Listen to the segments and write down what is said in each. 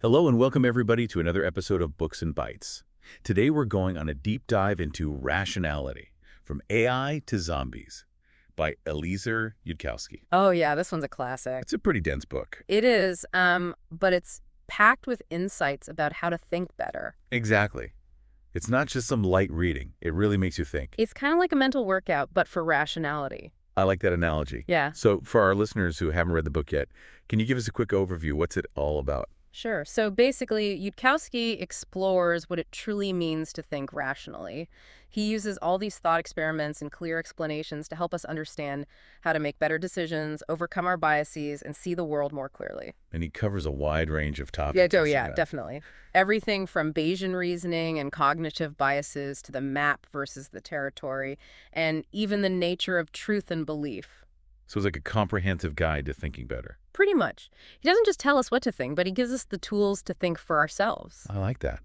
Hello and welcome everybody to another episode of Books and Bytes. Today we're going on a deep dive into Rationality, From AI to Zombies, by Eliezer Yudkowsky. Oh yeah, this one's a classic. It's a pretty dense book. It is, but it's packed with insights about how to think better. Exactly. It's not just some light reading. It really makes you think. It's kind of like a mental workout, but for rationality. I like that analogy. Yeah. So for our listeners who haven't read the book yet, can you give us a quick overview? What's it all about? Sure. So basically, Yudkowsky explores what it truly means to think rationally. He uses all these thought experiments and clear explanations to help us understand how to make better decisions, overcome our biases, and see the world more clearly. And he covers a wide range of topics. Yeah, definitely. Everything from Bayesian reasoning and cognitive biases to the map versus the territory, and even the nature of truth and belief. So it's like a comprehensive guide to thinking better. Pretty much. He doesn't just tell us what to think, but he gives us the tools to think for ourselves. I like that.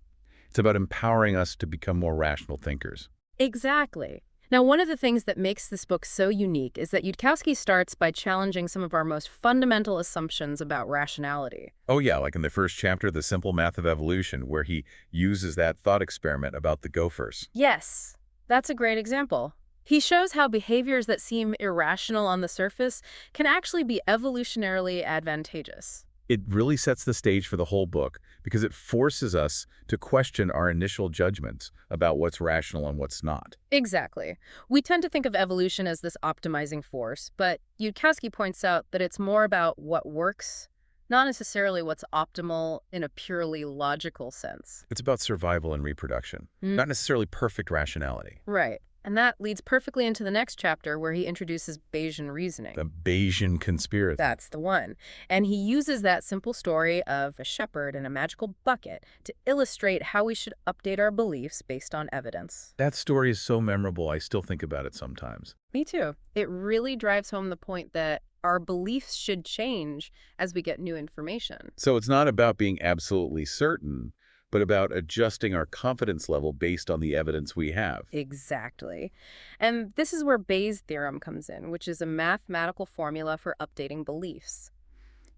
It's about empowering us to become more rational thinkers. Exactly. Now, one of the things that makes this book so unique is that Yudkowsky starts by challenging some of our most fundamental assumptions about rationality. Oh yeah, like in the first chapter, The Simple Math of Evolution, where he uses that thought experiment about the gophers. Yes, that's a great example. He shows how behaviors that seem irrational on the surface can actually be evolutionarily advantageous. It really sets the stage for the whole book because it forces us to question our initial judgments about what's rational and what's not. Exactly. We tend to think of evolution as this optimizing force, but Yudkowsky points out that it's more about what works, not necessarily what's optimal in a purely logical sense. It's about survival and reproduction, not necessarily perfect rationality. Right. And that leads perfectly into the next chapter where he introduces Bayesian reasoning. The Bayesian conspiracy. That's the one. And he uses that simple story of a shepherd and a magical bucket to illustrate how we should update our beliefs based on evidence. That story is so memorable, I still think about it sometimes. Me too. It really drives home the point that our beliefs should change as we get new information. So it's not about being absolutely certain, but about adjusting our confidence level based on the evidence we have. Exactly. And this is where Bayes' theorem comes in, which is a mathematical formula for updating beliefs.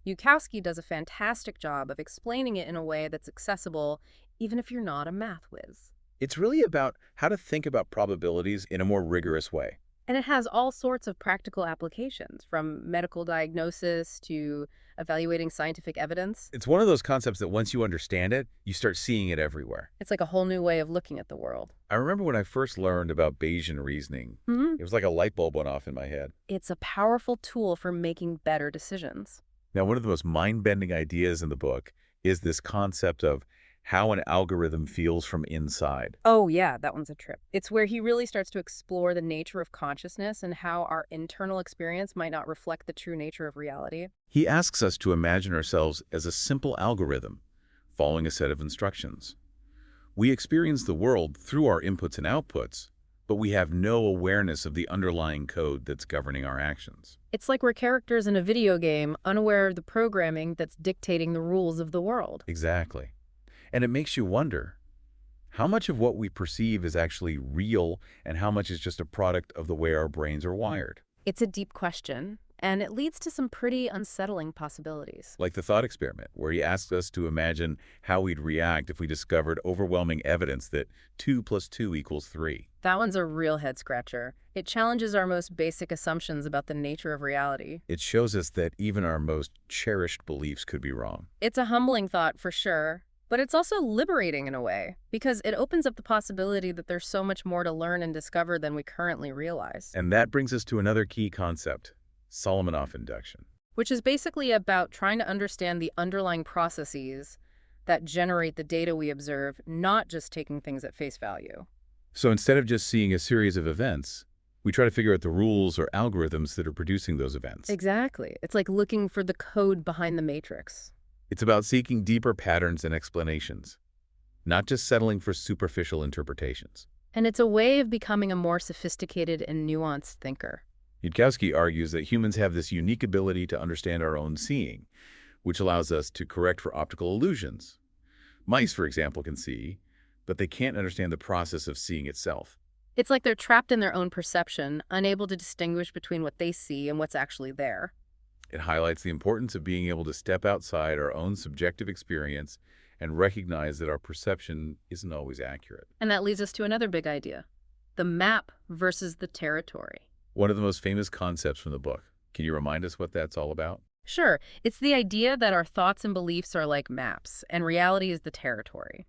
Yudkowsky does a fantastic job of explaining it in a way that's accessible, even if you're not a math whiz. It's really about how to think about probabilities in a more rigorous way. And it has all sorts of practical applications, from medical diagnosis to evaluating scientific evidence. It's one of those concepts that once you understand it, you start seeing it everywhere. It's like a whole new way of looking at the world. I remember when I first learned about Bayesian reasoning, it was like a light bulb went off in my head. It's a powerful tool for making better decisions. Now, one of the most mind-bending ideas in the book is this concept of how an algorithm feels from inside. Oh yeah, that one's a trip. It's where he really starts to explore the nature of consciousness and how our internal experience might not reflect the true nature of reality. He asks us to imagine ourselves as a simple algorithm, following a set of instructions. We experience the world through our inputs and outputs, but we have no awareness of the underlying code that's governing our actions. It's like we're characters in a video game, unaware of the programming that's dictating the rules of the world. Exactly. And it makes you wonder, how much of what we perceive is actually real and how much is just a product of the way our brains are wired? It's a deep question, and it leads to some pretty unsettling possibilities. Like the thought experiment, where he asks us to imagine how we'd react if we discovered overwhelming evidence that 2 + 2 = 3. That one's a real head-scratcher. It challenges our most basic assumptions about the nature of reality. It shows us that even our most cherished beliefs could be wrong. It's a humbling thought for sure. But it's also liberating in a way, because it opens up the possibility that there's so much more to learn and discover than we currently realize. And that brings us to another key concept, Solomon induction. Which is basically about trying to understand the underlying processes that generate the data we observe, not just taking things at face value. So instead of just seeing a series of events, we try to figure out the rules or algorithms that are producing those events. Exactly. It's like looking for the code behind the matrix. It's about seeking deeper patterns and explanations, not just settling for superficial interpretations. And it's a way of becoming a more sophisticated and nuanced thinker. Yudkowsky argues that humans have this unique ability to understand our own seeing, which allows us to correct for optical illusions. Mice, for example, can see, but they can't understand the process of seeing itself. It's like they're trapped in their own perception, unable to distinguish between what they see and what's actually there. It highlights the importance of being able to step outside our own subjective experience and recognize that our perception isn't always accurate. And that leads us to another big idea, the map versus the territory. One of the most famous concepts from the book. Can you remind us what that's all about? Sure, it's the idea that our thoughts and beliefs are like maps, and reality is the territory.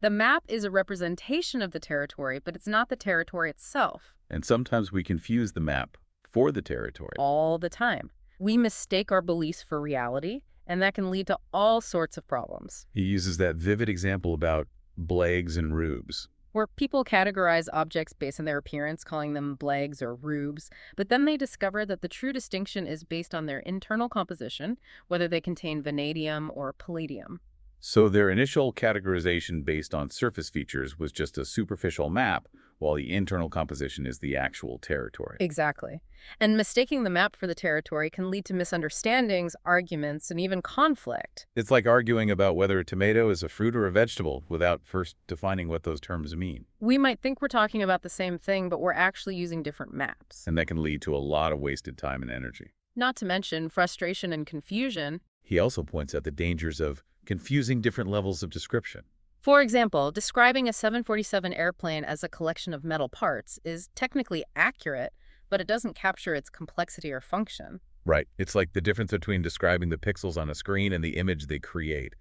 The map is a representation of the territory, but it's not the territory itself. And sometimes we confuse the map for the territory. All the time. We mistake our beliefs for reality, and that can lead to all sorts of problems. He uses that vivid example about blagues and rubes. Where people categorize objects based on their appearance, calling them blagues or rubes, but then they discover that the true distinction is based on their internal composition, whether they contain vanadium or palladium. So their initial categorization based on surface features was just a superficial map, while the internal composition is the actual territory. Exactly. And mistaking the map for the territory can lead to misunderstandings, arguments, and even conflict. It's like arguing about whether a tomato is a fruit or a vegetable without first defining what those terms mean. We might think we're talking about the same thing, but we're actually using different maps. And that can lead to a lot of wasted time and energy. Not to mention frustration and confusion. He also points out the dangers of confusing different levels of description. For example, describing a 747 airplane as a collection of metal parts is technically accurate, but it doesn't capture its complexity or function. Right. It's like the difference between describing the pixels on a screen and the image they create.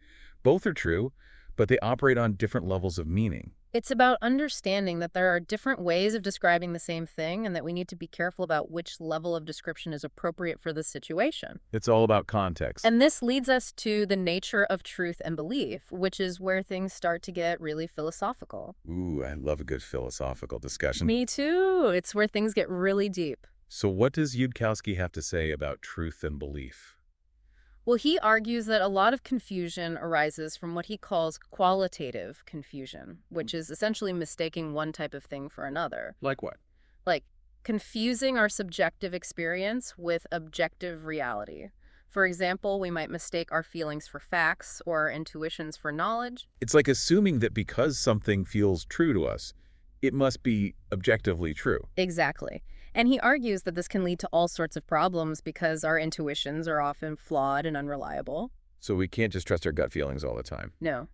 Both are true, but they operate on different levels of meaning. It's about understanding that there are different ways of describing the same thing and that we need to be careful about which level of description is appropriate for the situation. It's all about context. And this leads us to the nature of truth and belief, which is where things start to get really philosophical. Ooh, I love a good philosophical discussion. Me too. It's where things get really deep. So what does Yudkowsky have to say about truth and belief? Well, he argues that a lot of confusion arises from what he calls qualitative confusion, which is essentially mistaking one type of thing for another. Like what? Like confusing our subjective experience with objective reality. For example, we might mistake our feelings for facts or our intuitions for knowledge. It's like assuming that because something feels true to us, it must be objectively true. Exactly. And he argues that this can lead to all sorts of problems because our intuitions are often flawed and unreliable. So we can't just trust our gut feelings all the time. No.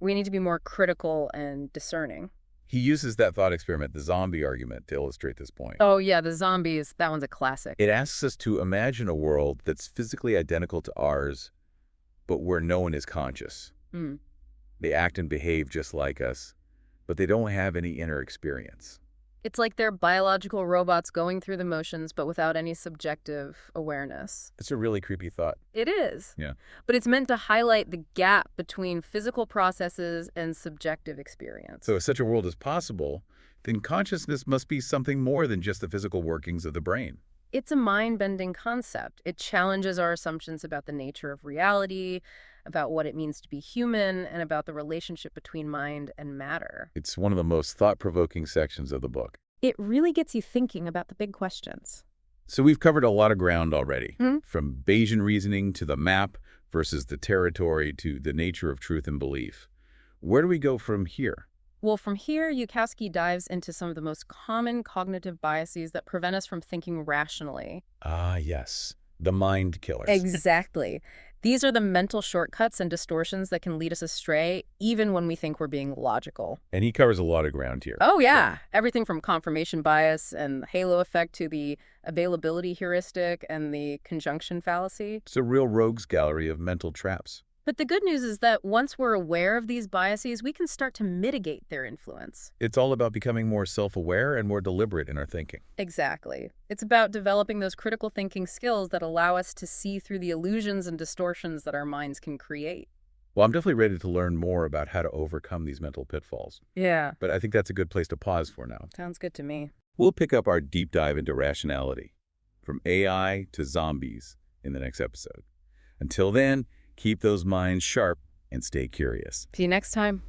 We need to be more critical and discerning. He uses that thought experiment, the zombie argument, to illustrate this point. Oh, yeah, the zombies, that one's a classic. It asks us to imagine a world that's physically identical to ours, but where no one is conscious. They act and behave just like us, but they don't have any inner experience. It's like they're biological robots going through the motions, but without any subjective awareness. It's a really creepy thought. It is. Yeah. But it's meant to highlight the gap between physical processes and subjective experience. So if such a world is possible, then consciousness must be something more than just the physical workings of the brain. It's a mind-bending concept. It challenges our assumptions about the nature of reality, about what it means to be human, and about the relationship between mind and matter. It's one of the most thought-provoking sections of the book. It really gets you thinking about the big questions. So we've covered a lot of ground already, from Bayesian reasoning to the map versus the territory to the nature of truth and belief. Where do we go from here? Well, from here, Yudkowsky dives into some of the most common cognitive biases that prevent us from thinking rationally. Ah, yes. The mind killers. Exactly. These are the mental shortcuts and distortions that can lead us astray, even when we think we're being logical. And he covers a lot of ground here. Oh, yeah. Everything from confirmation bias and halo effect to the availability heuristic and the conjunction fallacy. It's a real rogues gallery of mental traps. But the good news is that once we're aware of these biases, we can start to mitigate their influence. It's all about becoming more self-aware and more deliberate in our thinking. Exactly. It's about developing those critical thinking skills that allow us to see through the illusions and distortions that our minds can create. Well, I'm definitely ready to learn more about how to overcome these mental pitfalls. Yeah. But I think that's a good place to pause for now. Sounds good to me. We'll pick up our deep dive into rationality, from AI to zombies, in the next episode. Until then, keep those minds sharp and stay curious. See you next time.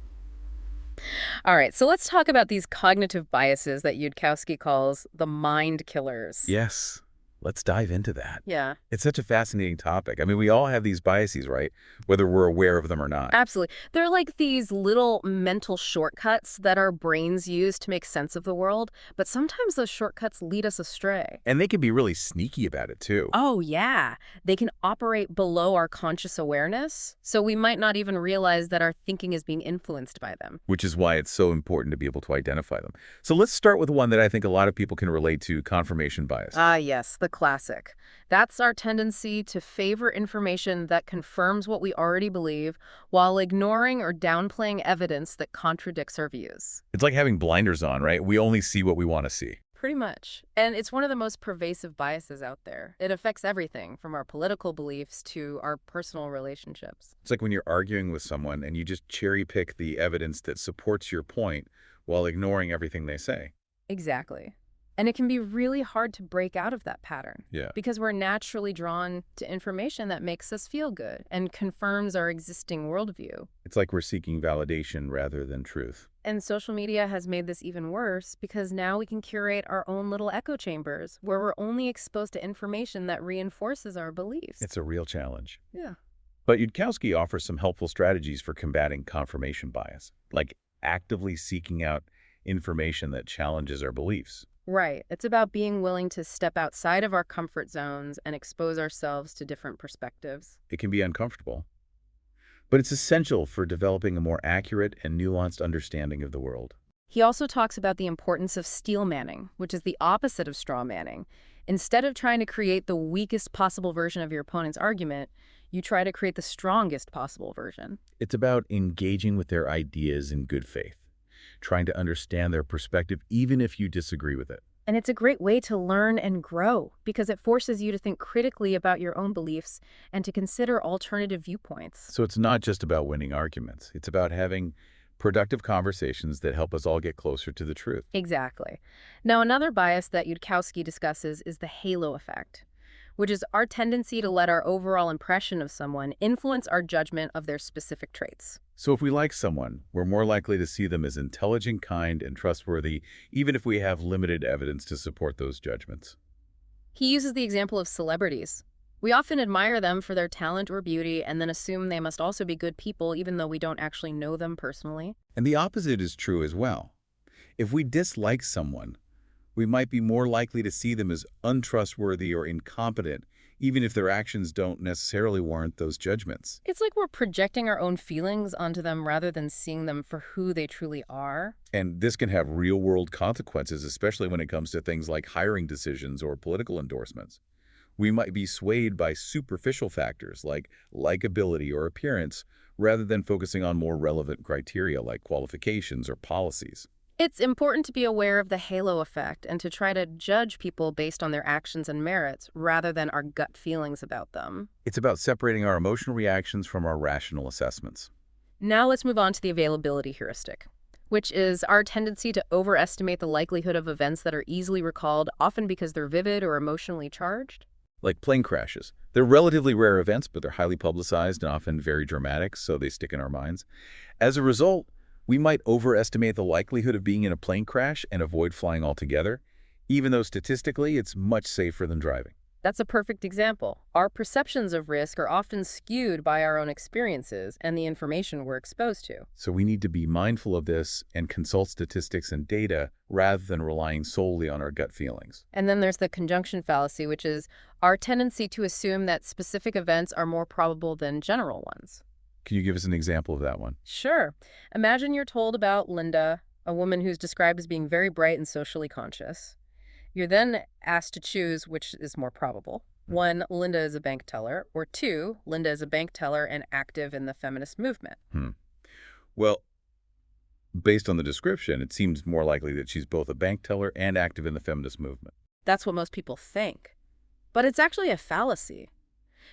All right, so let's talk about these cognitive biases that Yudkowsky calls the mind killers. Yes, Let's dive into that. Yeah. It's such a fascinating topic. I mean, we all have these biases, right? Whether we're aware of them or not. Absolutely. They're like these little mental shortcuts that our brains use to make sense of the world, but sometimes those shortcuts lead us astray. And they can be really sneaky about it, too. Oh, yeah. They can operate below our conscious awareness, so we might not even realize that our thinking is being influenced by them. Which is why it's so important to be able to identify them. So let's start with one that I think a lot of people can relate to, confirmation bias. Ah, yes, the classic. That's our tendency to favor information that confirms what we already believe while ignoring or downplaying evidence that contradicts our views. It's like having blinders on, right? We only see what we want to see. Pretty much. And it's one of the most pervasive biases out there. It affects everything from our political beliefs to our personal relationships. It's like when you're arguing with someone and you just cherry pick the evidence that supports your point while ignoring everything they say. Exactly. And it can be really hard to break out of that pattern. Yeah. Because we're naturally drawn to information that makes us feel good and confirms our existing worldview. It's like we're seeking validation rather than truth. And social media has made this even worse because now we can curate our own little echo chambers where we're only exposed to information that reinforces our beliefs. It's a real challenge. Yeah. But Yudkowsky offers some helpful strategies for combating confirmation bias, like actively seeking out information that challenges our beliefs. Right. It's about being willing to step outside of our comfort zones and expose ourselves to different perspectives. It can be uncomfortable, but it's essential for developing a more accurate and nuanced understanding of the world. He also talks about the importance of steel manning, which is the opposite of straw manning. Instead of trying to create the weakest possible version of your opponent's argument, you try to create the strongest possible version. It's about engaging with their ideas in good faith, trying to understand their perspective even if you disagree with it. And it's a great way to learn and grow because it forces you to think critically about your own beliefs and to consider alternative viewpoints. So it's not just about winning arguments. It's about having productive conversations that help us all get closer to the truth. Exactly. Now, another bias that Yudkowsky discusses is the halo effect, which is our tendency to let our overall impression of someone influence our judgment of their specific traits. So if we like someone, we're more likely to see them as intelligent, kind, and trustworthy, even if we have limited evidence to support those judgments. He uses the example of celebrities. We often admire them for their talent or beauty and then assume they must also be good people even though we don't actually know them personally. And the opposite is true as well. If we dislike someone, we might be more likely to see them as untrustworthy or incompetent, even if their actions don't necessarily warrant those judgments. It's like we're projecting our own feelings onto them rather than seeing them for who they truly are. And this can have real-world consequences, especially when it comes to things like hiring decisions or political endorsements. We might be swayed by superficial factors like likability or appearance, rather than focusing on more relevant criteria like qualifications or policies. It's important to be aware of the halo effect and to try to judge people based on their actions and merits rather than our gut feelings about them. It's about separating our emotional reactions from our rational assessments. Now let's move on to the availability heuristic, which is our tendency to overestimate the likelihood of events that are easily recalled, often because they're vivid or emotionally charged. Like plane crashes. They're relatively rare events, but they're highly publicized and often very dramatic, so they stick in our minds. As a result, we might overestimate the likelihood of being in a plane crash and avoid flying altogether, even though statistically it's much safer than driving. That's a perfect example. Our perceptions of risk are often skewed by our own experiences and the information we're exposed to. So we need to be mindful of this and consult statistics and data rather than relying solely on our gut feelings. And then there's the conjunction fallacy, which is our tendency to assume that specific events are more probable than general ones. Can you give us an example of that one? Sure. Imagine you're told about Linda, a woman who's described as being very bright and socially conscious. You're then asked to choose which is more probable. 1, Linda is a bank teller, or 2, Linda is a bank teller and active in the feminist movement. Well, based on the description, it seems more likely that she's both a bank teller and active in the feminist movement. That's what most people think. But it's actually a fallacy,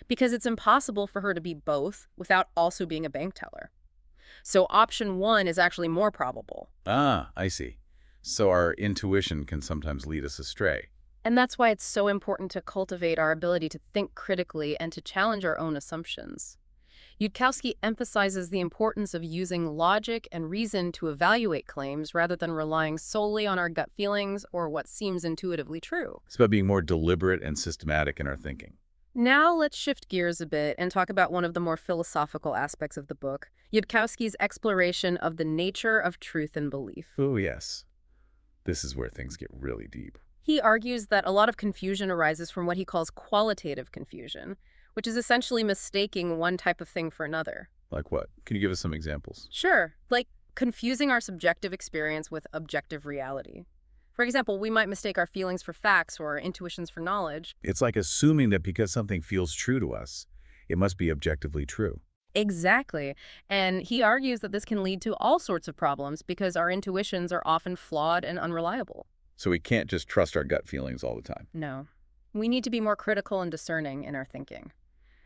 because it's impossible for her to be both without also being a bank teller. So option 1 is actually more probable. Ah, I see. So our intuition can sometimes lead us astray. And that's why it's so important to cultivate our ability to think critically and to challenge our own assumptions. Yudkowsky emphasizes the importance of using logic and reason to evaluate claims rather than relying solely on our gut feelings or what seems intuitively true. It's about being more deliberate and systematic in our thinking. Now let's shift gears a bit and talk about one of the more philosophical aspects of the book, Yudkowsky's exploration of the nature of truth and belief. Oh, yes. This is where things get really deep. He argues that a lot of confusion arises from what he calls qualitative confusion, which is essentially mistaking one type of thing for another. Like what? Can you give us some examples? Sure, like confusing our subjective experience with objective reality. For example, we might mistake our feelings for facts or our intuitions for knowledge. It's like assuming that because something feels true to us, it must be objectively true. Exactly. And he argues that this can lead to all sorts of problems because our intuitions are often flawed and unreliable. So we can't just trust our gut feelings all the time. No. We need to be more critical and discerning in our thinking.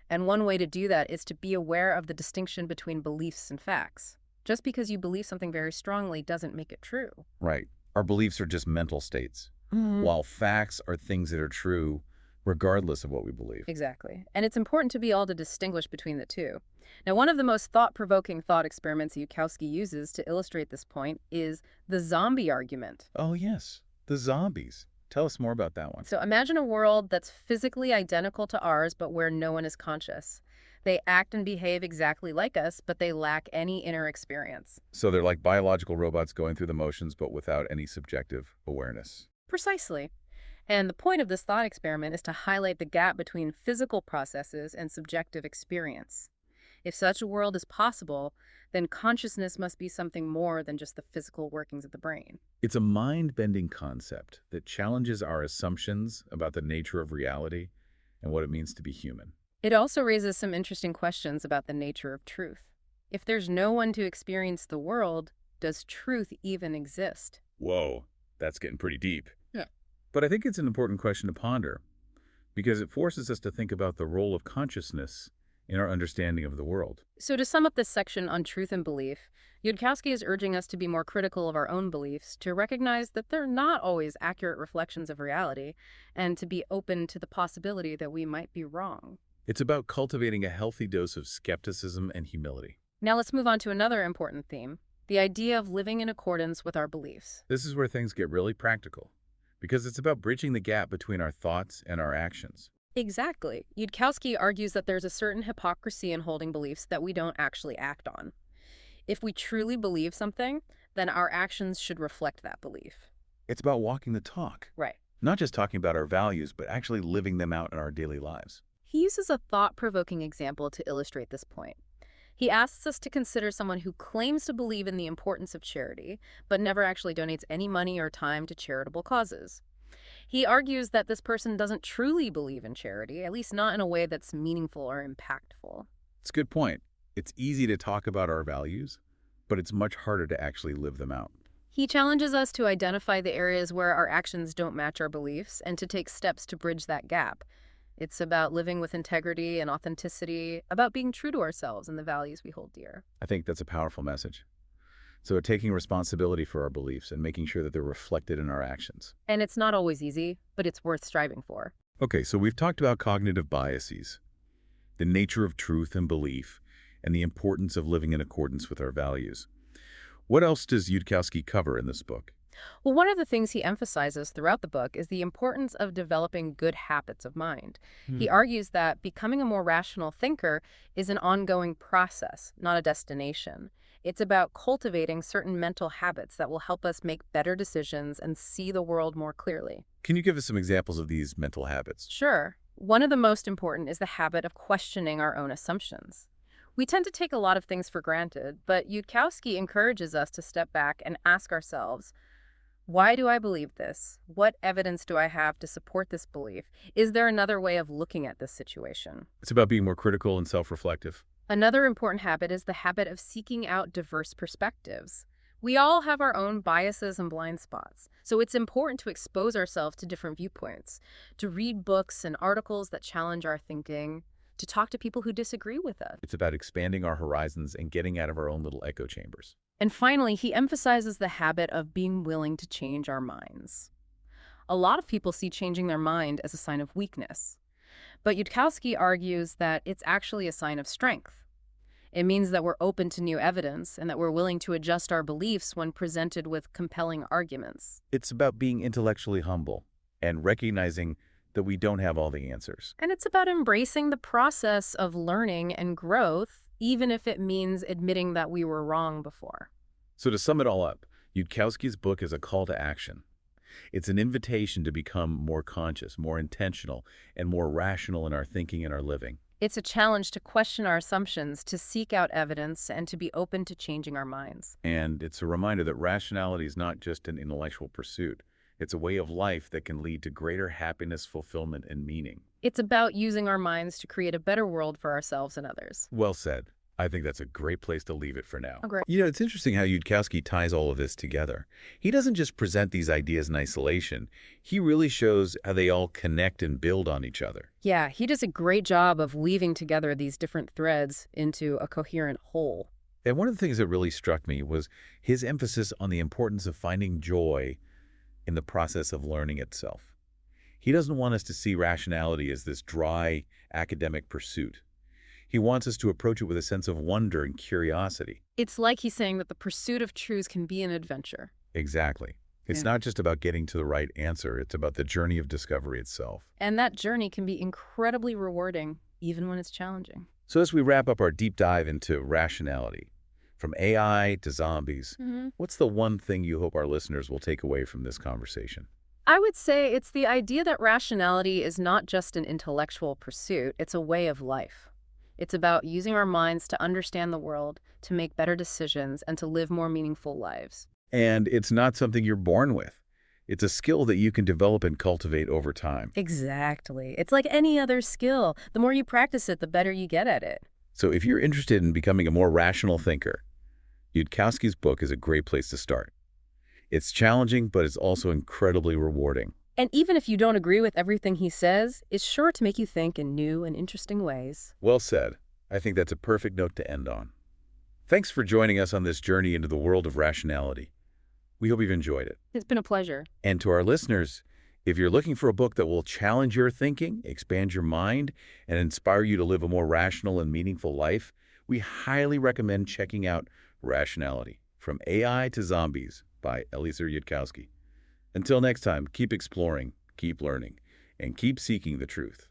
And one way to do that is to be aware of the distinction between beliefs and facts. Just because you believe something very strongly doesn't make it true. Right. Our beliefs are just mental states, while facts are things that are true regardless of what we believe. Exactly. And it's important to be able to distinguish between the two. Now, one of the most thought-provoking thought experiments Yudkowsky uses to illustrate this point is the zombie argument. Oh, yes. The zombies. Tell us more about that one. So imagine a world that's physically identical to ours, but where no one is conscious. They act and behave exactly like us, but they lack any inner experience. So they're like biological robots going through the motions, but without any subjective awareness. Precisely. And the point of this thought experiment is to highlight the gap between physical processes and subjective experience. If such a world is possible, then consciousness must be something more than just the physical workings of the brain. It's a mind-bending concept that challenges our assumptions about the nature of reality and what it means to be human. It also raises some interesting questions about the nature of truth. If there's no one to experience the world, does truth even exist? Whoa, that's getting pretty deep. Yeah. But I think it's an important question to ponder because it forces us to think about the role of consciousness in our understanding of the world. So to sum up this section on truth and belief, Yudkowsky is urging us to be more critical of our own beliefs, to recognize that they're not always accurate reflections of reality, and to be open to the possibility that we might be wrong. It's about cultivating a healthy dose of skepticism and humility. Now let's move on to another important theme, the idea of living in accordance with our beliefs. This is where things get really practical because it's about bridging the gap between our thoughts and our actions. Exactly. Yudkowsky argues that there's a certain hypocrisy in holding beliefs that we don't actually act on. If we truly believe something, then our actions should reflect that belief. It's about walking the talk. Right. Not just talking about our values, but actually living them out in our daily lives. He uses a thought-provoking example to illustrate this point. He asks us to consider someone who claims to believe in the importance of charity, but never actually donates any money or time to charitable causes. He argues that this person doesn't truly believe in charity, at least not in a way that's meaningful or impactful. It's a good point. It's easy to talk about our values, but it's much harder to actually live them out. He challenges us to identify the areas where our actions don't match our beliefs and to take steps to bridge that gap. It's about living with integrity and authenticity, about being true to ourselves and the values we hold dear. I think that's a powerful message. So taking responsibility for our beliefs and making sure that they're reflected in our actions. And it's not always easy, but it's worth striving for. Okay, so we've talked about cognitive biases, the nature of truth and belief, and the importance of living in accordance with our values. What else does Yudkowsky cover in this book? Well, one of the things he emphasizes throughout the book is the importance of developing good habits of mind. He argues that becoming a more rational thinker is an ongoing process, not a destination. It's about cultivating certain mental habits that will help us make better decisions and see the world more clearly. Can you give us some examples of these mental habits? Sure. One of the most important is the habit of questioning our own assumptions. We tend to take a lot of things for granted, but Yudkowsky encourages us to step back and ask ourselves, why do I believe this? What evidence do I have to support this belief? Is there another way of looking at this situation? It's about being more critical and self-reflective. Another important habit is the habit of seeking out diverse perspectives. We all have our own biases and blind spots, so it's important to expose ourselves to different viewpoints, to read books and articles that challenge our thinking, to talk to people who disagree with us. It's about expanding our horizons and getting out of our own little echo chambers. And finally, he emphasizes the habit of being willing to change our minds. A lot of people see changing their mind as a sign of weakness, but Yudkowsky argues that it's actually a sign of strength. It means that we're open to new evidence and that we're willing to adjust our beliefs when presented with compelling arguments. It's about being intellectually humble and recognizing that we don't have all the answers. And it's about embracing the process of learning and growth, even if it means admitting that we were wrong before. So to sum it all up, Yudkowsky's book is a call to action. It's an invitation to become more conscious, more intentional, and more rational in our thinking and our living. It's a challenge to question our assumptions, to seek out evidence, and to be open to changing our minds. And it's a reminder that rationality is not just an intellectual pursuit. It's a way of life that can lead to greater happiness, fulfillment, and meaning. It's about using our minds to create a better world for ourselves and others. Well said. I think that's a great place to leave it for now. Oh, great. It's interesting how Yudkowsky ties all of this together. He doesn't just present these ideas in isolation. He really shows how they all connect and build on each other. Yeah, he does a great job of weaving together these different threads into a coherent whole. And one of the things that really struck me was his emphasis on the importance of finding joy in the process of learning itself. He doesn't want us to see rationality as this dry academic pursuit. He wants us to approach it with a sense of wonder and curiosity. It's like he's saying that the pursuit of truth can be an adventure. Exactly. It's not just about getting to the right answer. It's about the journey of discovery itself. And that journey can be incredibly rewarding, even when it's challenging. So as we wrap up our deep dive into rationality, from AI to zombies, what's the one thing you hope our listeners will take away from this conversation? I would say it's the idea that rationality is not just an intellectual pursuit, it's a way of life. It's about using our minds to understand the world, to make better decisions, and to live more meaningful lives. And it's not something you're born with. It's a skill that you can develop and cultivate over time. Exactly. It's like any other skill. The more you practice it, the better you get at it. So if you're interested in becoming a more rational thinker, Yudkowsky's book is a great place to start. It's challenging, but it's also incredibly rewarding. And even if you don't agree with everything he says, it's sure to make you think in new and interesting ways. Well said. I think that's a perfect note to end on. Thanks for joining us on this journey into the world of rationality. We hope you've enjoyed it. It's been a pleasure. And to our listeners, if you're looking for a book that will challenge your thinking, expand your mind, and inspire you to live a more rational and meaningful life, we highly recommend checking out Rationality, From AI to Zombies by Eliezer Yudkowsky. Until next time, keep exploring, keep learning, and keep seeking the truth.